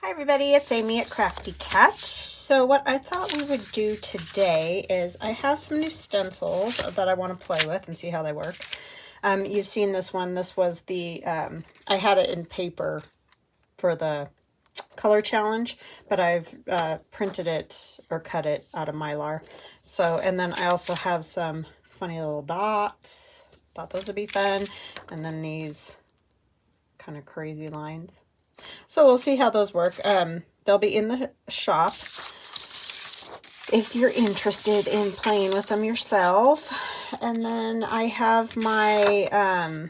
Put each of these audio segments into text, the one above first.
Hi everybody, it's Amy at Crafty Cat. So what I thought we would do today is I have some new stencils that I want to play with and see how they work. You've seen this one. This was the, I had it in paper for the color challenge, but I've printed it or cut it out of Mylar. So, and then I also have some funny little dots. Thought those would be fun. And then these kind of crazy lines. So we'll see how those work. They'll be in the shop if you're interested in playing with them yourself. And then I have my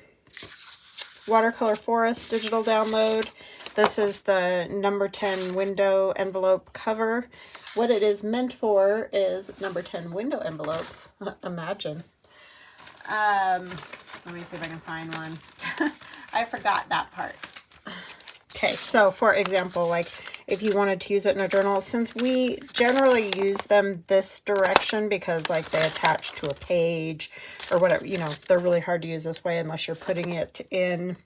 Watercolor Forest digital download. This is the number 10 window envelope cover. What it is meant for is number 10 window envelopes. Imagine. Let me see if I can find one. I forgot that part. Okay, so for example, like if you wanted to use it in a journal, since we generally use them this direction because like they attach to a page or whatever, you know, they're really hard to use this way unless you're putting it in,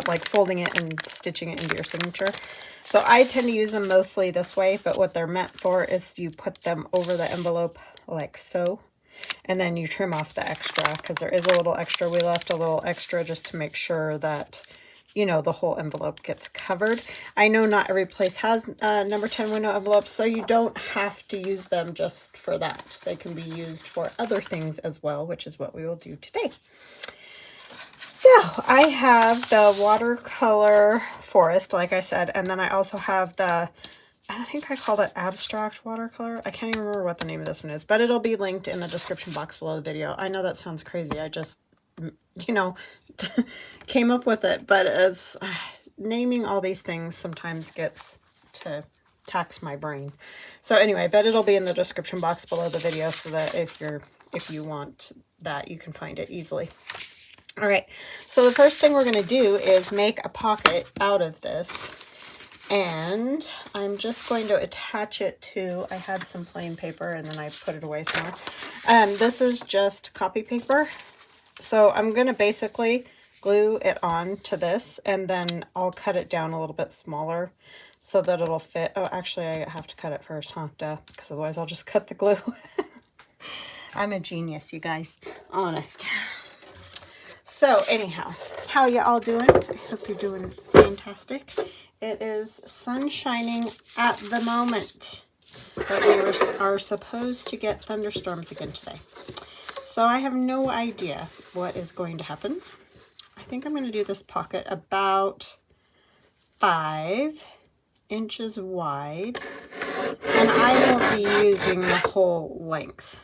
like folding it and stitching it into your signature. So I tend to use them mostly this way, but what they're meant for is you put them over the envelope like so. And then you trim off the extra because there is a little extra. We left a little extra just to make sure that, you know, the whole envelope gets covered. I know not every place has number 10 window envelopes, so you don't have to use them just for that. They can be used for other things as well, which is what we will do today. So I have the Watercolor Forest, like I said, and then I also have the, I think I called it Abstract Watercolor. I can't even remember what the name of this one is, but it'll be linked in the description box below the video. I know that sounds crazy. I just, you know, came up with it, but as naming all these things sometimes gets to tax my brain. So anyway, but it'll be in the description box below the video so that if you want that, you can find it easily. All right, so the first thing we're going to do is make a pocket out of this. And I'm just going to attach it to, I had some plain paper and then I put it away somewhere. This is just copy paper. So I'm going to basically glue it on to this and then I'll cut it down a little bit smaller so that it'll fit. Oh, actually I have to cut it first, huh? Duh, because otherwise I'll just cut the glue. I'm a genius, you guys. Honest. So anyhow, how you all doing? I hope you're doing fantastic. It is sun shining at the moment, but we are supposed to get thunderstorms again today. So I have no idea what is going to happen. I think I'm going to do this pocket about 5 inches wide, and I won't be using the whole length.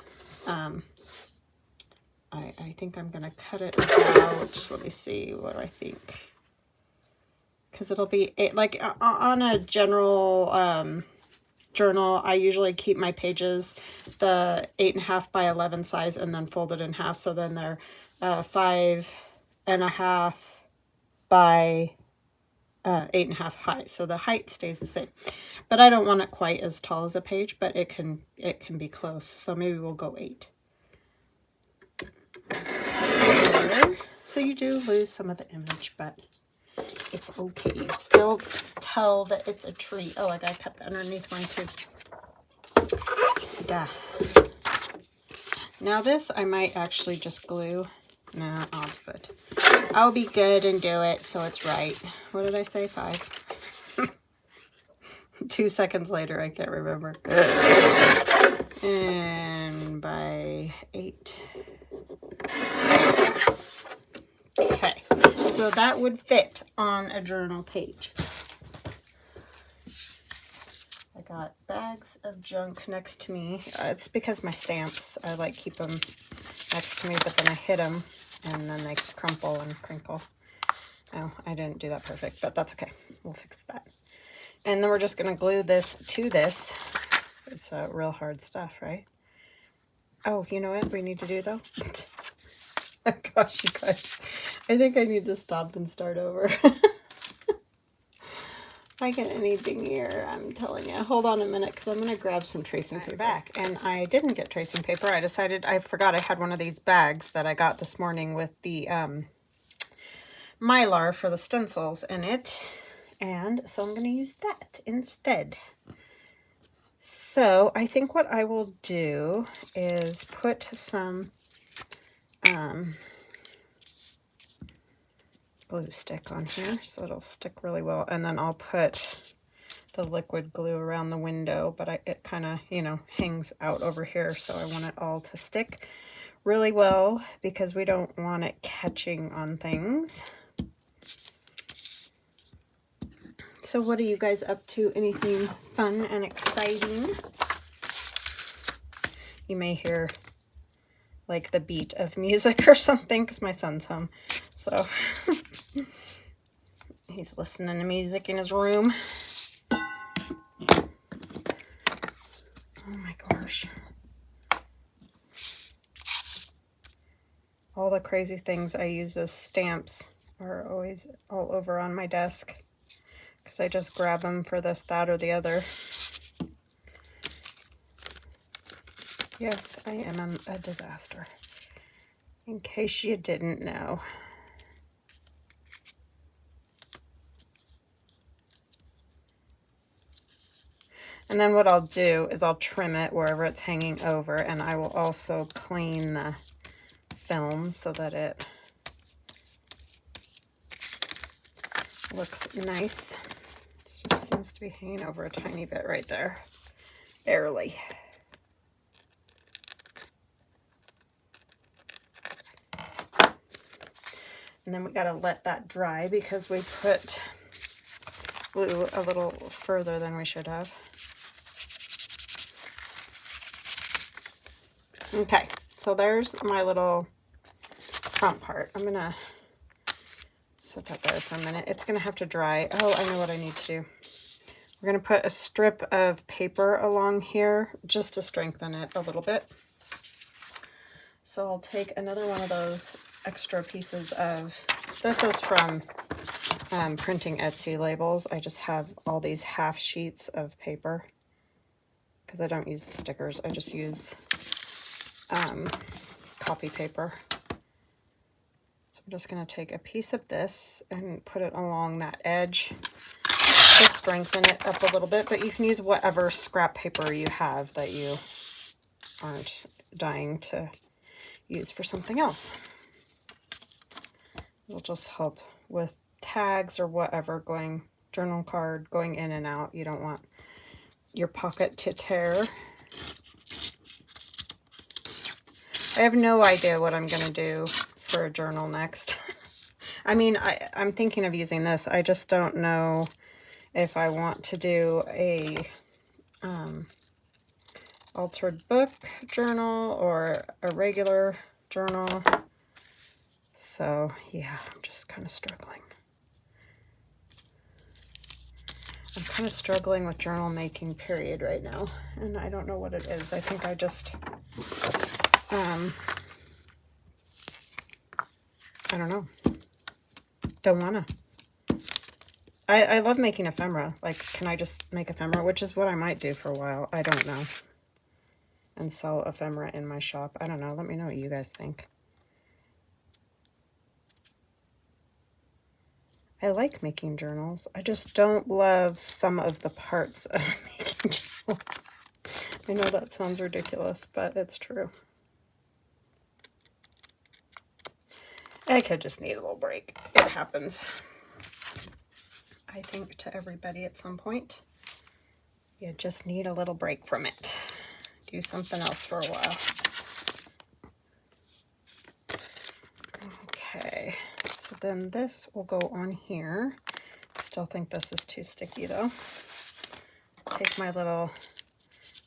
I think I'm going to cut it about, let me see, what do I think? Because it'll be, like on a general journal, I usually keep my pages the 8.5 by 11 size and then fold it in half. So then they're 5.5 by 8.5 high. So the height stays the same. But I don't want it quite as tall as a page, but it can be close. So maybe we'll go 8. So you do lose some of the image, but it's okay. You still tell that it's a tree. Oh, I gotta cut the underneath one too. Duh. Now this I might actually just glue. No, I'll be good and do it so it's right. What did I say? 5. 2 seconds later, I can't remember. And by 8. Okay, so that would fit on a journal page. I got bags of junk next to me. It's because my stamps, I like keep them next to me, but then I hit them and then they crumple and crinkle. Oh, I didn't do that perfect, but that's okay. We'll fix that. And then we're just going to glue this to this. It's real hard stuff, right? Oh, you know what we need to do though? Oh gosh, you guys. I think I need to stop and start over. I get anything here, I'm telling you. Hold on a minute, because I'm going to grab some tracing paper back. And I didn't get tracing paper. I forgot I had one of these bags that I got this morning with the Mylar for the stencils in it. And so I'm going to use that instead. So I think what I will do is put some glue stick on here so it'll stick really well, and then I'll put the liquid glue around the window, but it kind of, you know, hangs out over here, so I want it all to stick really well because we don't want it catching on things. So what are you guys up to? Anything fun and exciting? You may hear like the beat of music or something because my son's home, so he's listening to music in his room. Oh my gosh. All the crazy things I use as stamps are always all over on my desk because I just grab them for this, that, or the other. Yes, I am a disaster, in case you didn't know. And then what I'll do is I'll trim it wherever it's hanging over, and I will also clean the film so that it looks nice. It just seems to be hanging over a tiny bit right there, barely. And then we gotta let that dry because we put glue a little further than we should have. Okay, so there's my little front part. I'm gonna set that there for a minute. It's gonna have to dry. Oh, I know what I need to do. We're gonna put a strip of paper along here just to strengthen it a little bit. So I'll take another one of those extra pieces of, this is from printing Etsy labels. I just have all these half sheets of paper because I don't use the stickers. I just use copy paper. So I'm just going to take a piece of this and put it along that edge to strengthen it up a little bit, but you can use whatever scrap paper you have that you aren't dying to use for something else. It'll just help with tags or whatever, going journal card going in and out. You don't want your pocket to tear. I have no idea what I'm going to do for a journal next. I mean, I'm thinking of using this. I just don't know if I want to do a altered book journal or a regular journal. So yeah, I'm just kind of struggling. I'm kind of struggling with journal making period right now, and I don't know what it is. I think I just I don't know. Don't wanna. I love making ephemera. Like, can I just make ephemera? Which is what I might do for a while. I don't know. And sell ephemera in my shop. I don't know. Let me know what you guys think. I like making journals. I just don't love some of the parts of making journals. I know that sounds ridiculous, but it's true. I could just need a little break. It happens, I think, to everybody at some point. You just need a little break from it. Do something else for a while. Okay, so then this will go on here. I still think this is too sticky though. Take my little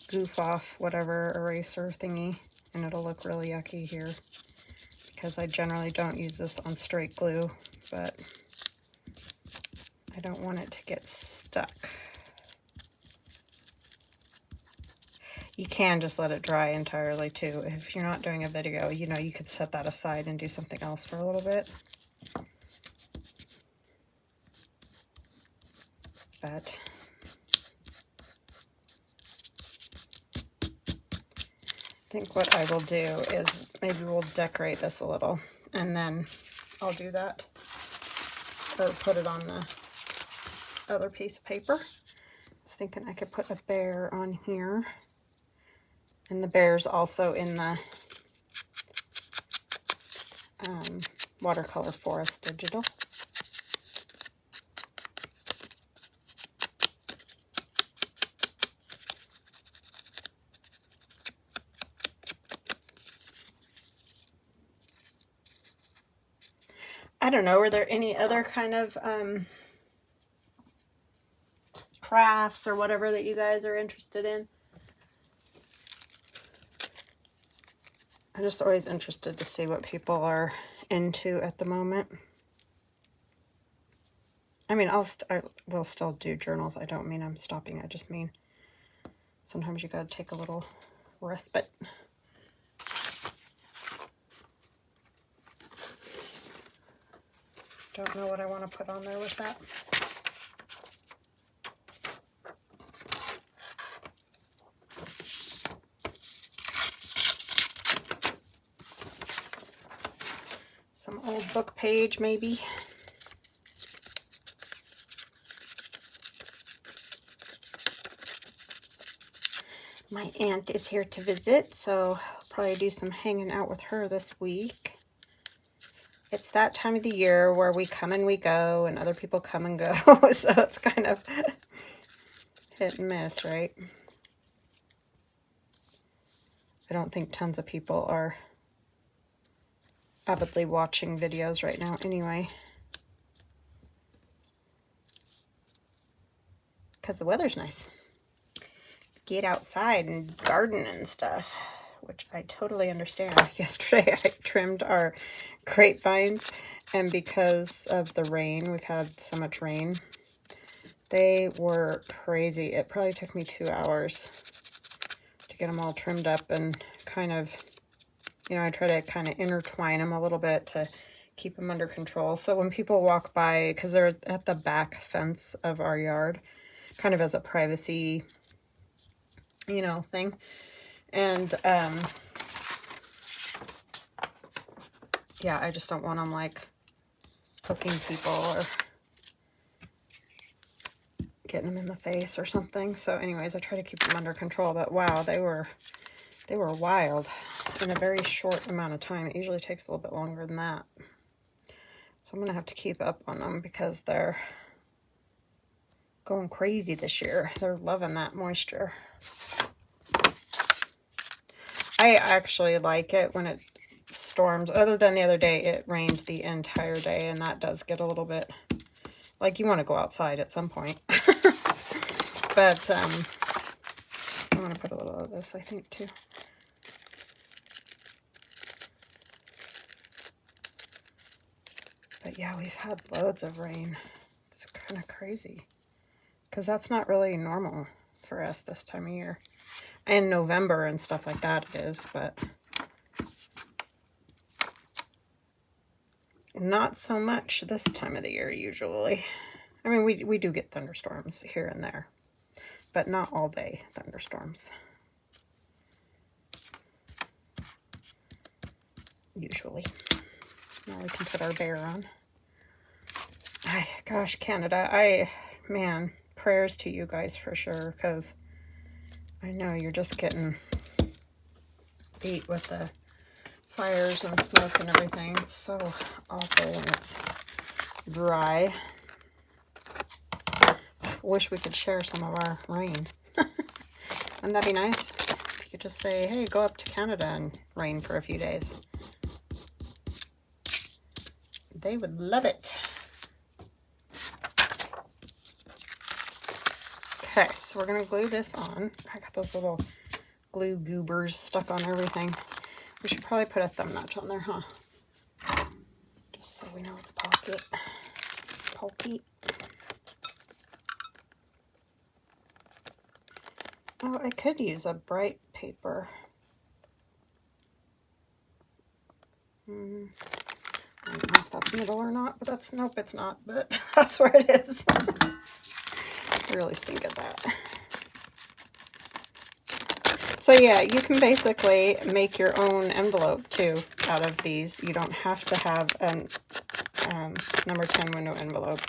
goof off whatever eraser thingy, and it'll look really yucky here because I generally don't use this on straight glue, but I don't want it to get stuck. You can just let it dry entirely too. If you're not doing a video, you know, you could set that aside and do something else for a little bit. But I think what I will do is maybe we'll decorate this a little, and then I'll do that, or put it on the other piece of paper. I was thinking I could put a bear on here. And the bear's also in the Watercolor Forest Digital. I don't know, are there any other kind of crafts or whatever that you guys are interested in? I'm just always interested to see what people are into at the moment. I mean, I will still do journals. I don't mean I'm stopping. I just mean sometimes you gotta take a little respite. Don't know what I want to put on there with that. Some old book page, maybe. My aunt is here to visit, so I'll probably do some hanging out with her this week. It's that time of the year where we come and we go, and other people come and go, so it's kind of hit and miss, right? I don't think tons of people are avidly watching videos right now anyway, because the weather's nice. Get outside and garden and stuff, which I totally understand. Yesterday I trimmed our grapevines, and because of the rain, we've had so much rain, they were crazy. It probably took me 2 hours to get them all trimmed up and kind of, you know, I try to kind of intertwine them a little bit to keep them under control. So when people walk by, because they're at the back fence of our yard, kind of as a privacy, you know, thing. And, yeah, I just don't want them, like, poking people or getting them in the face or something. So anyways, I try to keep them under control. But wow, they were wild in a very short amount of time. It usually takes a little bit longer than that. So I'm going to have to keep up on them because they're going crazy this year. They're loving that moisture. I actually like it when it storms. Other than the other day, it rained the entire day, and that does get a little bit, like, you want to go outside at some point. But I want to put a little of this, I think, too. But yeah, we've had loads of rain. It's kind of crazy because that's not really normal for us this time of year. And November and stuff like that it is, but not so much this time of the year usually. I mean, we do get thunderstorms here and there, but not all day thunderstorms. Usually. Now we can put our bear on. Gosh, Canada, man, prayers to you guys for sure, because I know you're just getting beat with the fires and smoke and everything. It's so awful when it's dry. Wish we could share some of our rain. Wouldn't that be nice? If you could just say, hey, go up to Canada and rain for a few days. They would love it. Okay, so we're going to glue this on. I got those little glue goobers stuck on everything. We should probably put a thumb notch on there, huh? Just so we know it's pulpy. Oh, I could use a bright paper. I don't know if that's middle or not, but that's, nope, it's not, but that's where it is. I really stink at that. So yeah, you can basically make your own envelope too out of these. You don't have to have an number 10 window envelope.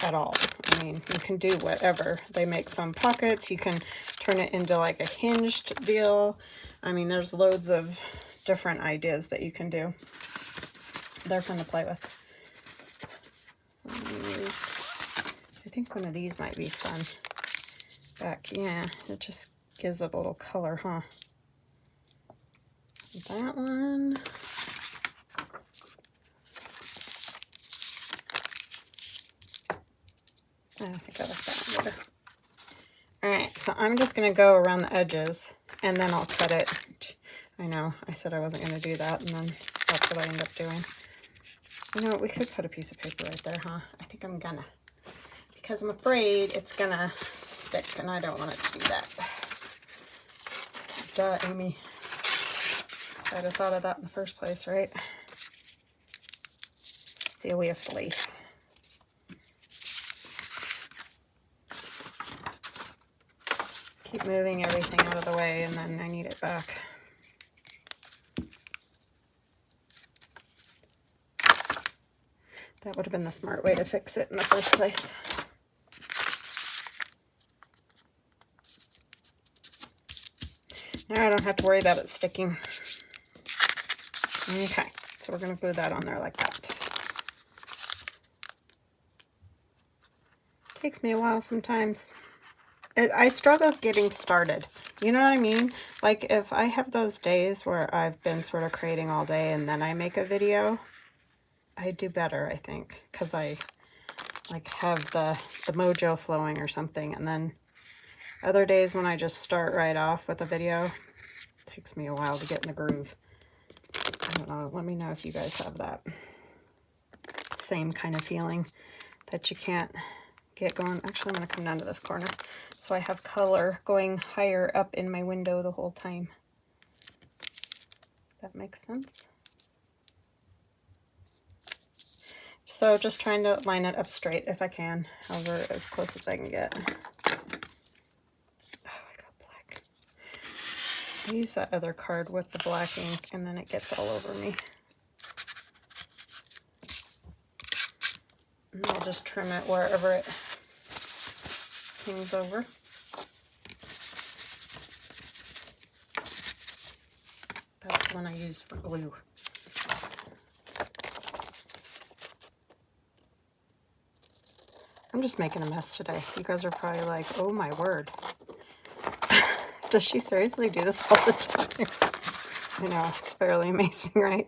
at all. I mean, you can do whatever. They make foam pockets. You can turn it into like a hinged deal. I mean, there's loads of different ideas that you can do. They're fun to play with. I think one of these might be fun. Back, yeah, it just gives it a little color, huh? That one. I think I like that one better. Alright, so I'm just going to go around the edges, and then I'll cut it. I know, I said I wasn't going to do that, and then that's what I end up doing. You know, we could put a piece of paper right there, huh? I think I'm gonna. Because I'm afraid it's gonna stick, and I don't want it to do that. Duh, Amy. I'd have thought of that in the first place, right? Seriously. Keep moving everything out of the way, and then I need it back. That would have been the smart way to fix it in the first place. Now I don't have to worry about it sticking. Okay, so we're going to glue that on there like that. Takes me a while sometimes. I struggle getting started. You know what I mean? Like if I have those days where I've been sort of creating all day and then I make a video, I do better, I think, because I like have the mojo flowing or something. And then other days when I just start right off with a video, it takes me a while to get in the groove. I don't know. Let me know if you guys have that same kind of feeling that you can't get going. Actually, I'm going to come down to this corner so I have color going higher up in my window the whole time. That makes sense. So just trying to line it up straight if I can, however as close as I can get. Oh, I got black. I use that other card with the black ink and then it gets all over me. And I'll just trim it wherever it hangs over. That's the one I use for glue. I'm just making a mess today. You guys are probably like, oh my word. Does she seriously do this all the time? I know, it's fairly amazing, right?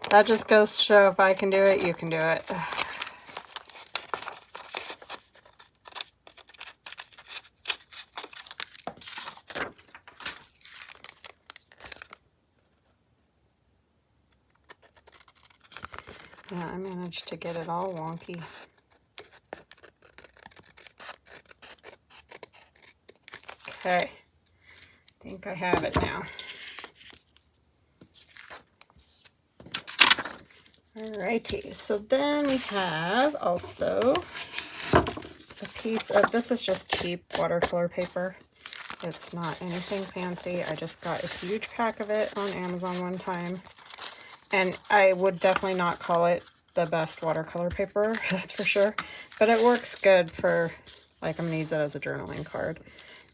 That just goes to show if I can do it, you can do it. Yeah, I managed to get it all wonky. Okay, I think I have it now. Alrighty, so then we have also a piece of, this is just cheap watercolor paper. It's not anything fancy. I just got a huge pack of it on Amazon one time. And I would definitely not call it the best watercolor paper, that's for sure. But it works good for, like, I'm going to use it as a journaling card.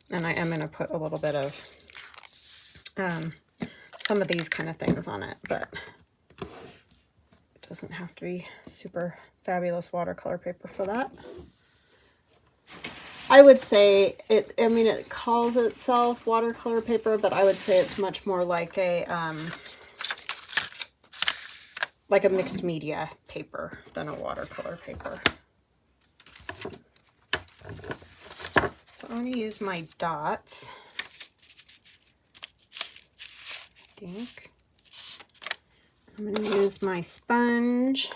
And I am going to put a little bit of some of these kind of things on it. But it doesn't have to be super fabulous watercolor paper for that. I would say, I mean, it calls itself watercolor paper, but I would say it's much more like a mixed media paper than a watercolor paper. So I'm going to use my dots, I think. I'm going to use my sponge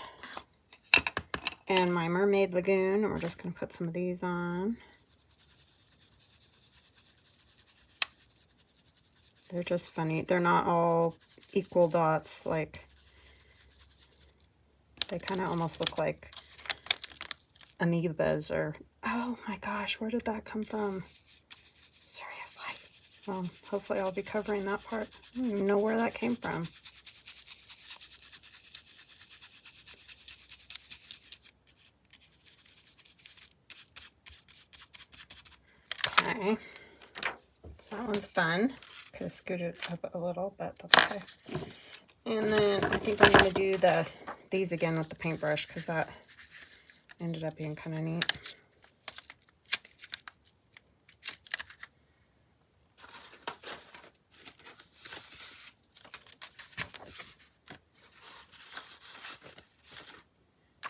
and my Mermaid Lagoon, and we're just going to put some of these on. They're just funny. They're not all equal dots, like they kind of almost look like amoebas or, oh my gosh, where did that come from? Seriously. Well, hopefully I'll be covering that part. I don't even know where that came from. Okay, so that one's fun. Could have scooted up a little, but that's okay. And then I think I'm going to do these again with the paintbrush because that ended up being kind of neat.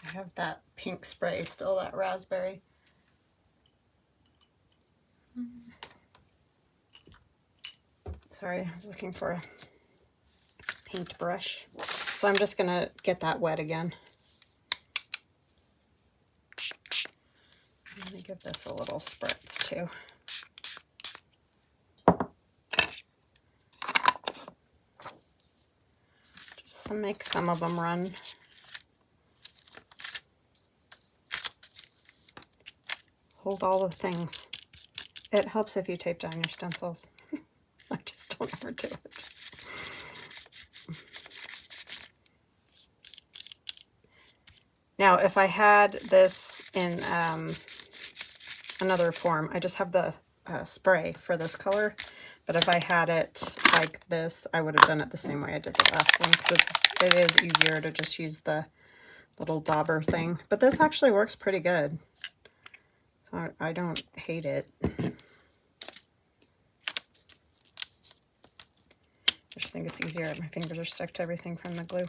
I have that pink spray still, that raspberry. Sorry, I was looking for a paintbrush. So I'm just gonna get that wet again. Let me give this a little spritz too. Just to make some of them run. Hold all the things. It helps if you tape down your stencils. I just don't ever do it. Now, if I had this in another form, I just have the spray for this color, but if I had it like this, I would have done it the same way I did the last one, because it is easier to just use the little dauber thing. But this actually works pretty good, so I don't hate it. I just think it's easier. My fingers are stuck to everything from the glue.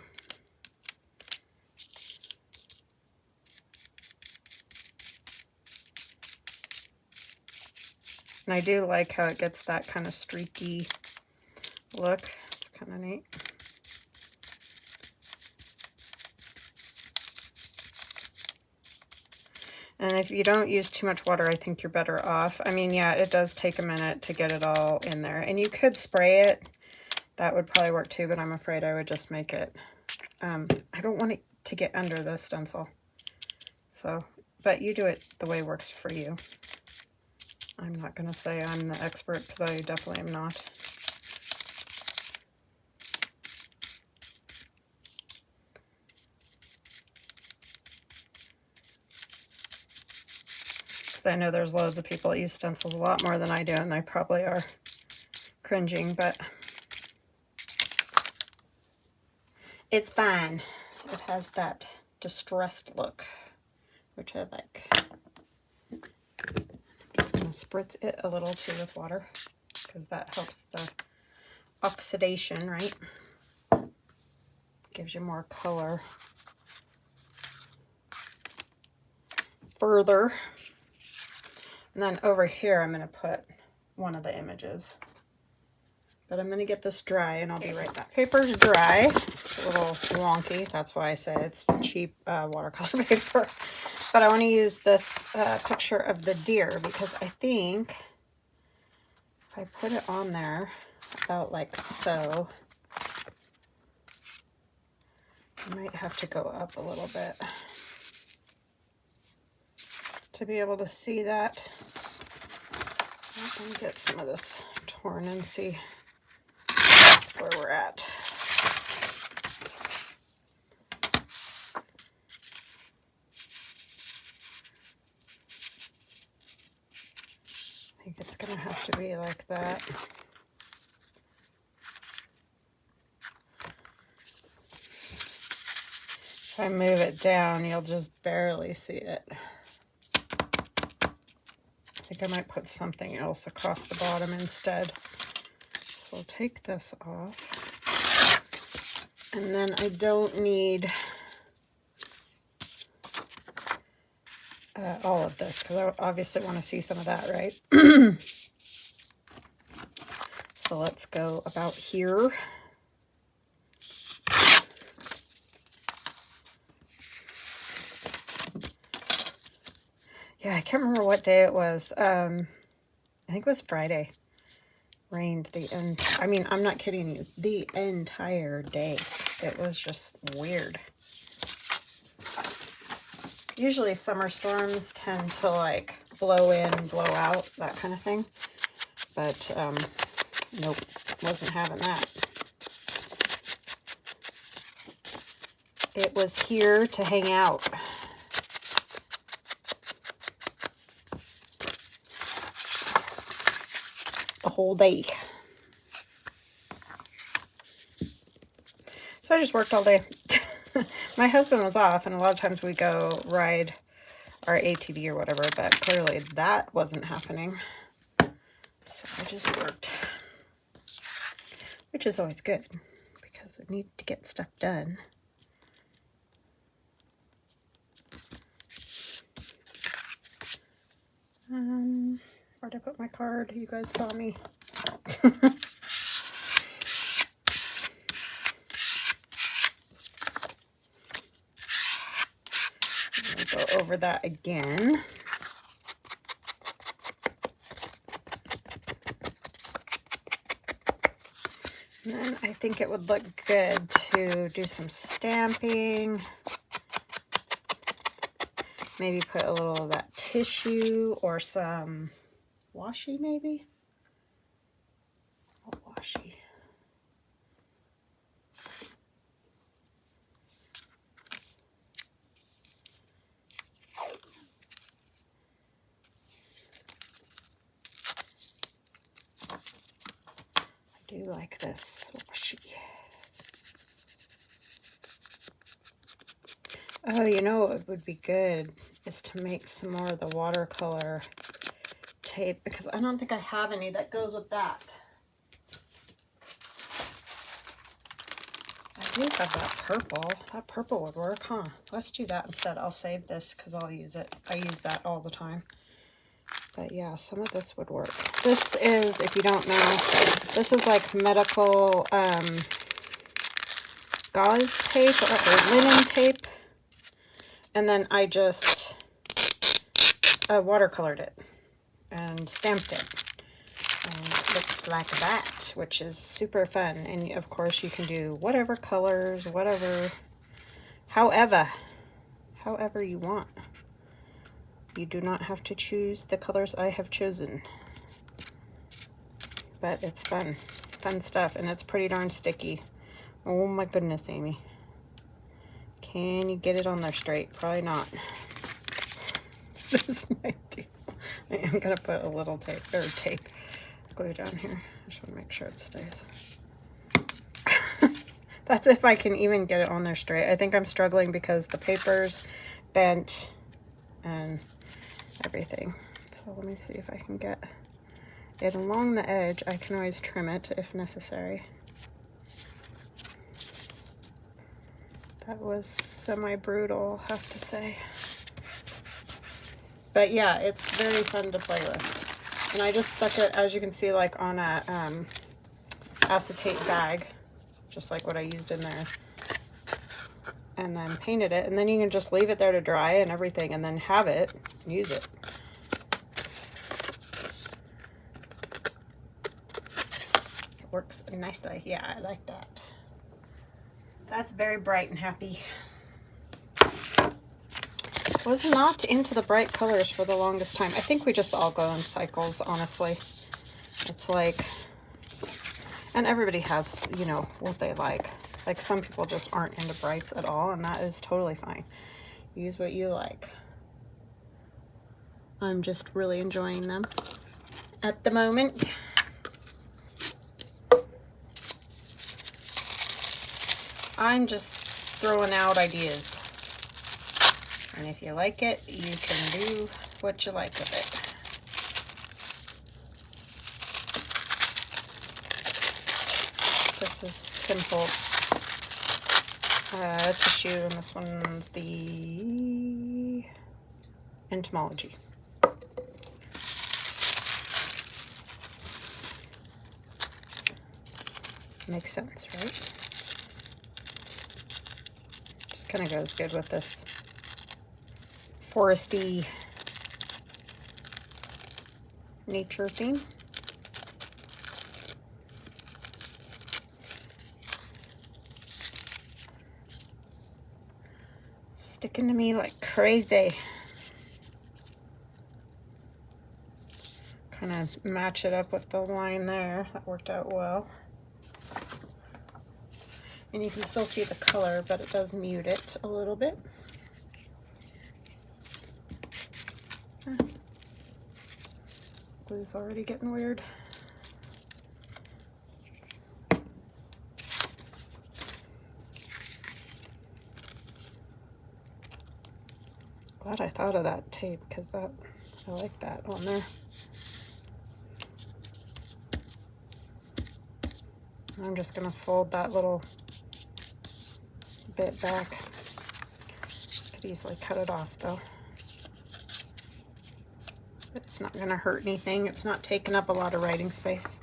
And I do like how it gets that kind of streaky look. It's kind of neat. And if you don't use too much water, I think you're better off. I mean, yeah, it does take a minute to get it all in there. And you could spray it. That would probably work too, but I'm afraid I would just make it. I don't want it to get under the stencil. So, but you do it the way it works for you. I'm not going to say I'm the expert because I definitely am not. Because I know there's loads of people that use stencils a lot more than I do, and they probably are cringing, but it's fine. It has that distressed look, which I like. I'm just going to spritz it a little too with water because that helps the oxidation, right? Gives you more color further. And then over here I'm going to put one of the images. But I'm going to get this dry and I'll be right back. Paper's dry. It's a little wonky. That's why I say it's cheap watercolor paper. But I want to use this picture of the deer because I think if I put it on there about like so, I might have to go up a little bit to be able to see that. Let me get some of this torn and see where we're at. I think it's gonna have to be like that. If I move it down, you'll just barely see it. I think I might put something else across the bottom instead. So I'll take this off. And then I don't need all of this because I obviously want to see some of that, right? So let's go about here. Yeah, I can't remember what day it was. I think it was Friday. Rained the end. I mean, I'm not kidding you. The entire day. It was just weird. Usually summer storms tend to like blow in, blow out, that kind of thing. But nope, wasn't having that. It was here to hang out. whole day. So I just worked all day. My husband was off, and a lot of times we go ride our ATV or whatever, but clearly that wasn't happening. So I just worked, which is always good because I need to get stuff done. Where'd I put my card? You guys saw me. Go over that again. And then I think it would look good to do some stamping. Maybe put a little of that tissue or some washi maybe. Oh, washi. I do like this washi. Oh, you know what would be good is to make some more of the watercolor tape, because I don't think I have any that goes with that. I do have that purple. That purple would work, huh? Let's do that instead. I'll save this because I'll use it. I use that all the time. But yeah, some of this would work. This is, if you don't know, this is like medical gauze tape or linen tape. And then I just watercolored it and stamped it. And it looks like that, which is super fun. And of course you can do whatever colors, whatever, however you want. You do not have to choose the colors I have chosen. But it's fun. Fun stuff. And it's pretty darn sticky. Oh my goodness, Amy. Can you get it on there straight? Probably not. This might do. I am going to put a little tape glue down here. I just want to make sure it stays. That's if I can even get it on there straight. I think I'm struggling because the paper's bent and everything. So let me see if I can get it along the edge. I can always trim it if necessary. That was semi-brutal, I'll have to say. But yeah, it's very fun to play with. And I just stuck it, as you can see, like on a acetate bag, just like what I used in there. And then painted it, and then you can just leave it there to dry and everything, and then have it, use it. It works nicely. Yeah, I like that. That's very bright and happy. Was not into the bright colors for the longest time. I think we just all go in cycles, honestly. It's like, and everybody has, you know, what they like. Like some people just aren't into brights at all, and that is totally fine. Use what you like. I'm just really enjoying them at the moment. I'm just throwing out ideas. And if you like it, you can do what you like with it. This is Tim Holtz tissue, and this one's the entomology. Makes sense, right? Just kind of goes good with this foresty nature theme. Sticking to me like crazy. Kind of match it up with the line there. That worked out well. And you can still see the color, but it does mute it a little bit. Glue's already getting weird. Glad I thought of that tape, because I like that on there. I'm just going to fold that little bit back. Could easily cut it off though. But it's not going to hurt anything. It's not taking up a lot of writing space.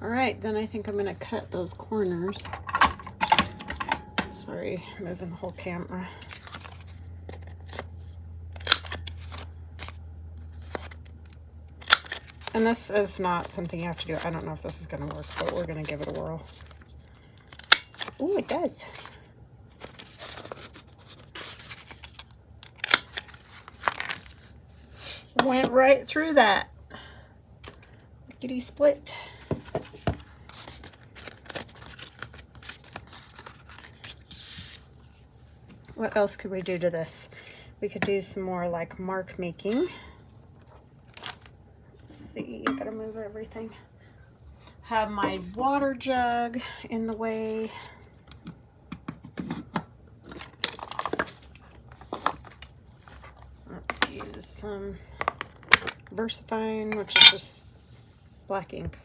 All right, then I think I'm going to cut those corners. Sorry, moving the whole camera. And this is not something you have to do. I don't know if this is going to work, but we're going to give it a whirl. Ooh, it does. Went right through that. Lickety split. What else could we do to this? We could do some more like mark making. Let's see, I gotta move everything. Have my water jug in the way. Let's use some VersaFine, which is just black ink.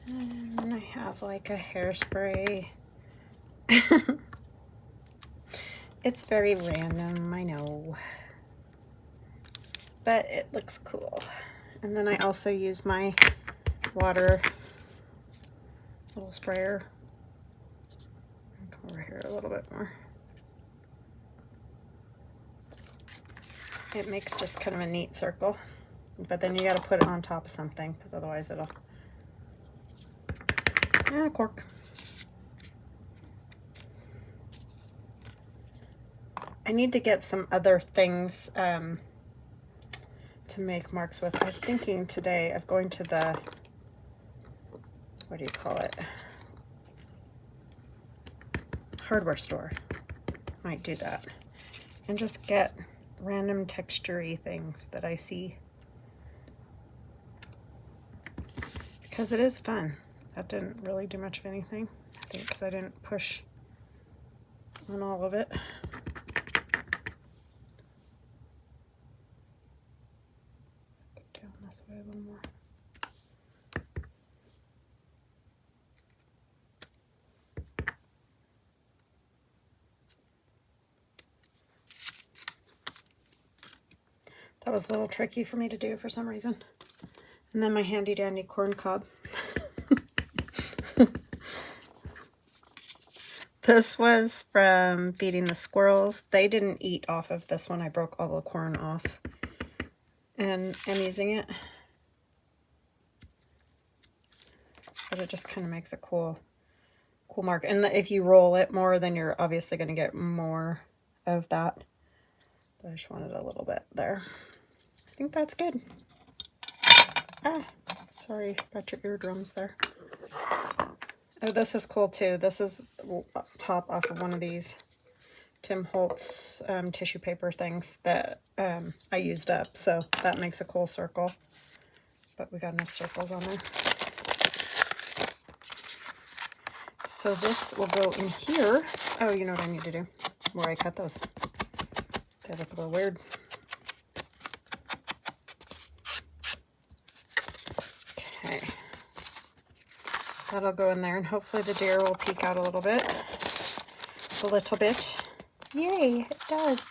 And then I have like a hairspray. It's very random, I know, but it looks cool. And then I also use my water little sprayer. Come over here a little bit more. It makes just kind of a neat circle, but then you got to put it on top of something, because otherwise it'll cork. I need to get some other things to make marks with. I was thinking today of going to the, what do you call it, hardware store. Might do that and just get random texture-y things that I see, because it is fun. That didn't really do much of anything, I think, because I didn't push on all of it. Go down this way a little more. That was a little tricky for me to do for some reason. And then my handy dandy corn cob. This was from feeding the squirrels. They didn't eat off of this one. I broke all the corn off. And I'm using it. But it just kind of makes a cool mark. And if you roll it more, then you're obviously going to get more of that. But I just wanted a little bit there. I think that's good. Ah, sorry about your eardrums there. Oh, this is cool too. This is top off of one of these Tim Holtz tissue paper things that I used up. So that makes a cool circle. But we got enough circles on there. So this will go in here. Oh, you know what I need to do? Where I cut those. They look a little weird. Okay. That'll go in there, and hopefully the deer will peek out a little bit. A little bit. Yay, it does.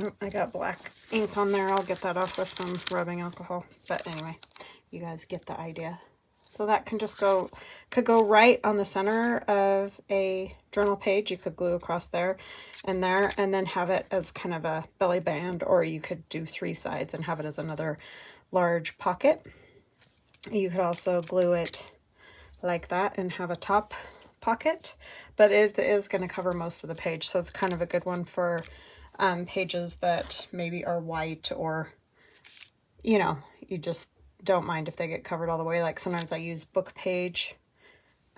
Oh, I got black ink on there. I'll get that off with some rubbing alcohol. But anyway, you guys get the idea. So that can just go, could go right on the center of a journal page. You could glue across there, and then have it as kind of a belly band, or you could do 3 sides and have it as another large pocket. You could also glue it like that and have a top pocket, but it is going to cover most of the page, so it's kind of a good one for pages that maybe are white, or, you know, you just don't mind if they get covered all the way. Like sometimes I use book page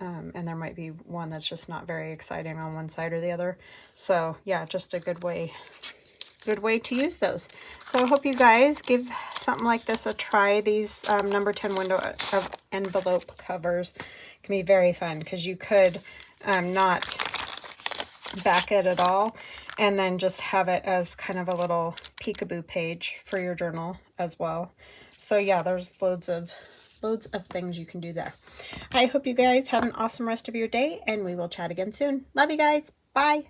and there might be one that's just not very exciting on one side or the other. So yeah, just a good way to use those. So I hope you guys give something like this a try. These number 10 window of envelope covers can be very fun, because you could not back it at all and then just have it as kind of a little peekaboo page for your journal as well. So yeah, there's loads of things you can do there. I hope you guys have an awesome rest of your day, and we will chat again soon. Love you guys. Bye.